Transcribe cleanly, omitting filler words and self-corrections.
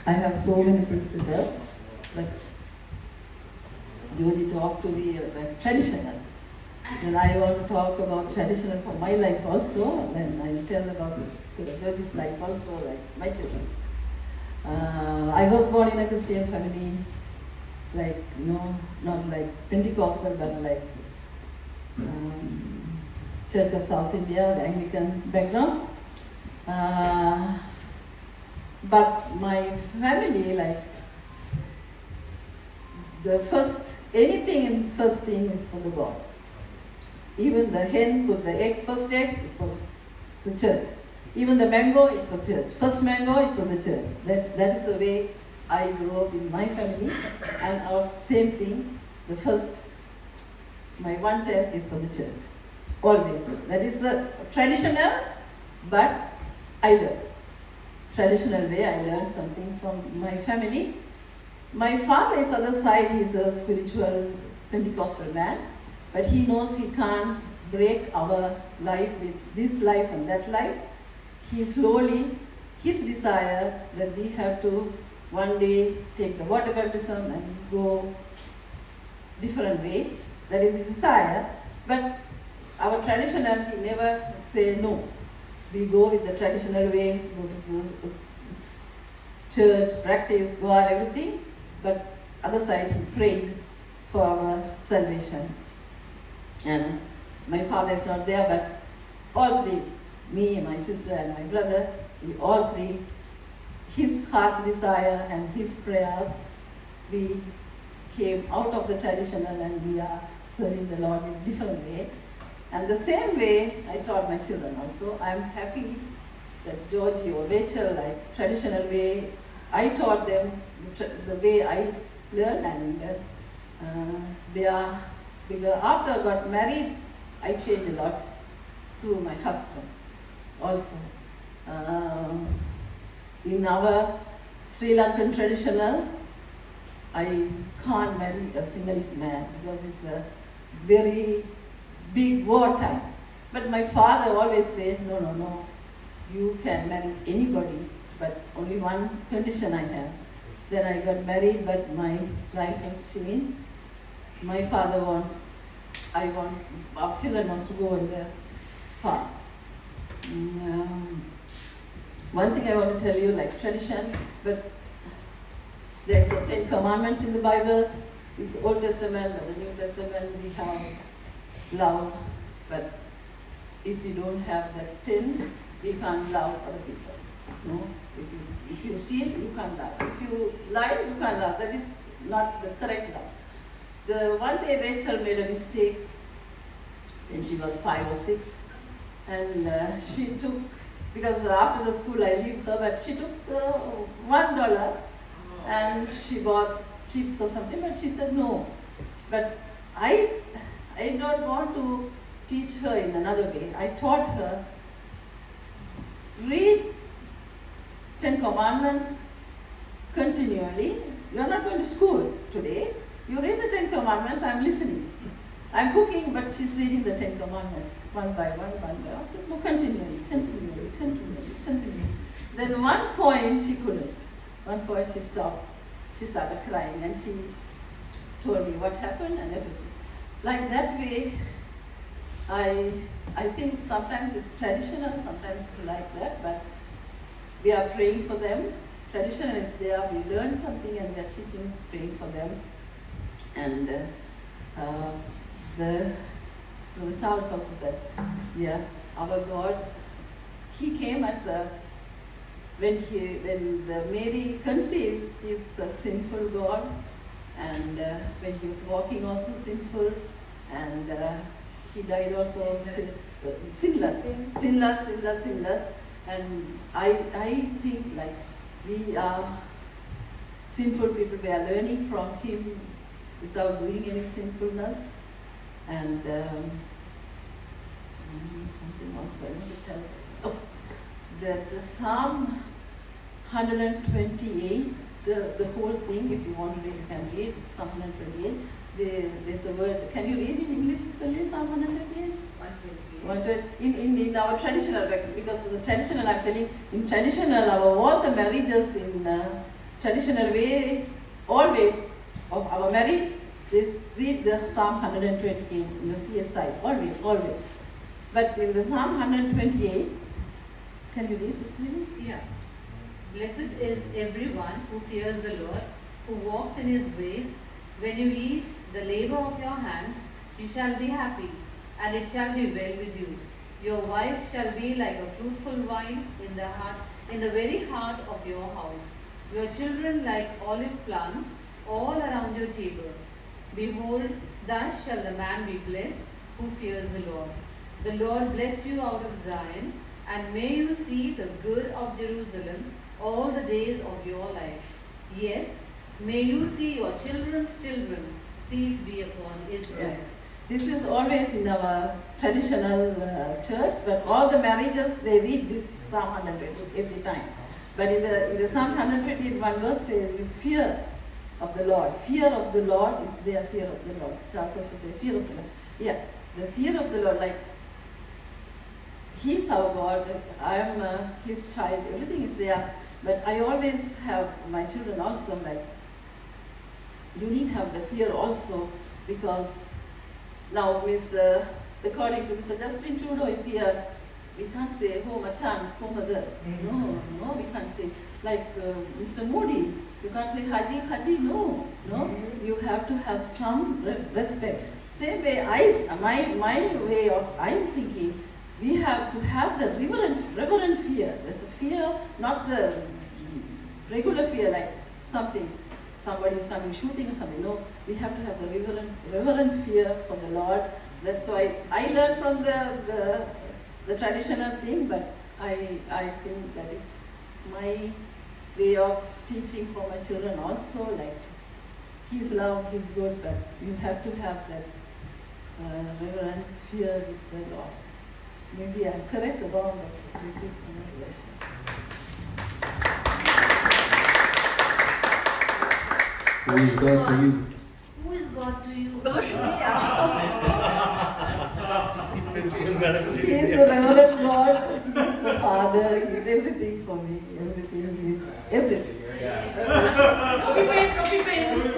I have so many things to tell, but Georgie talked to me like traditional. Then I want to talk about traditional for my life also, and then I tell about Georgie's life also, like my children. I was born in a Christian family, like, not like Pentecostal, but like Church of South India, the Anglican background. But my family, like, the first, anything in first thing is for the God. Even the hen put the egg, first egg is for the church. Even the mango is for church. First mango is for the church. That is the way I grew up in my family. And our same thing, the first, my 1/10 is for the church. Always. That is the traditional, but I learned. Traditional way, I learned something from my family. My father is other side, he's a spiritual Pentecostal man, but he knows he can't break our life with this life and that life. He slowly, his desire that we have to one day take the water baptism and go different way. That is his desire. But our traditional, he never say no. We go with the traditional way, go to the church, practice, go out, everything. But other side, he prayed for our salvation. And my father is not there, but all three, me, my sister, and my brother, we all three, his heart's desire and his prayers, we came out of the traditional and we are serving the Lord in a different way. And the same way I taught my children also. I'm happy that Georgie or Rachel, like traditional way, I taught them the way I learned, and they are bigger. After I got married, I changed a lot through my husband also. In our Sri Lankan traditional, I can't marry a Sinhalese man because it's a very big war time. But my father always said, no, you can marry anybody, but only one condition I have. Then I got married, but my life has changed. My father wants, our children wants to go in the path. One thing I want to tell you, like tradition, but there's the 10 Commandments in the Bible. It's Old Testament, but the New Testament we have love. But if you don't have that 10, we can't love other people. No, if you steal, you can't love. If you lie, you can't love. That is not the correct love. The one day Rachel made a mistake when she was 5 or 6, and she took, because after the school I leave her, but she took $1 and she bought chips or something, but she said no. But I don't want to teach her in another way. I taught her, read 10 Commandments continually. You are not going to school today. You read the 10 Commandments, I'm listening. I'm cooking, but she's reading the 10 Commandments one by one. I said, no, continually. Then one point she couldn't. One point she stopped. She started crying and she told me what happened and everything. Like that way, I think sometimes it's traditional, sometimes it's like that, but we are praying for them. Traditional is there, we learn something and we are teaching, praying for them. And the Charles also said, yeah, our God, he came as a, when the Mary conceived, he's a sinful God, and when he was walking also sinful, and he died also sinless. And I think like we are sinful people, we are learning from him without doing any sinfulness. And something else I want to tell. Oh, that Psalm 128, the whole thing, if you want to read, you can read Psalm 128. There's a word, can you read in English, Cecilia, Psalm 128? 128. In our traditional, because the traditional, I'm telling, in traditional, all the marriages in traditional way, always, of our marriage, is read the Psalm 128 in the CSI, always. But in the Psalm 128, can you read this, Lily? Yeah. Blessed is everyone who fears the Lord, who walks in his ways. When you eat the labor of your hands, you shall be happy, and it shall be well with you. Your wife shall be like a fruitful vine in the very heart of your house. Your children like olive plants all around your table. Behold, thus shall the man be blessed who fears the Lord. The Lord bless you out of Zion, and may you see the good of Jerusalem all the days of your life. Yes, may you see your children's children. Peace be upon Israel. Yeah. This is always in our traditional church, but all the marriages, they read this Psalm 128 every time. But in the Psalm 128, one verse says, fear of the Lord. Fear of the Lord is there, fear of the Lord. Charles also says, fear of the Lord. Yeah, the fear of the Lord, like, He's our God, I am His child, everything is there. But I always have my children also, like, you need to have the fear also, because now according to Mr. Justin Trudeau is here, we can't say, oh Machan, oh mother. No, we can't say. Like Mr. Modi, you can't say Haji, no. You have to have some respect. Same way, my way of, I'm thinking, we have to have the reverent fear. There's a fear, not the regular fear, like somebody is coming shooting or something. No, we have to have the reverent fear for the Lord. That's why I learned from the traditional thing, but I think that is my way of teaching for my children also. Like, He's love, He's good, but you have to have that reverent fear with the Lord. Maybe I'm correct or wrong, but this is my version. Who is God to you? Who is God to you? God to me. He is the reverend God, He is the Father, He is everything for me. Everything, He is everything. Copy paste.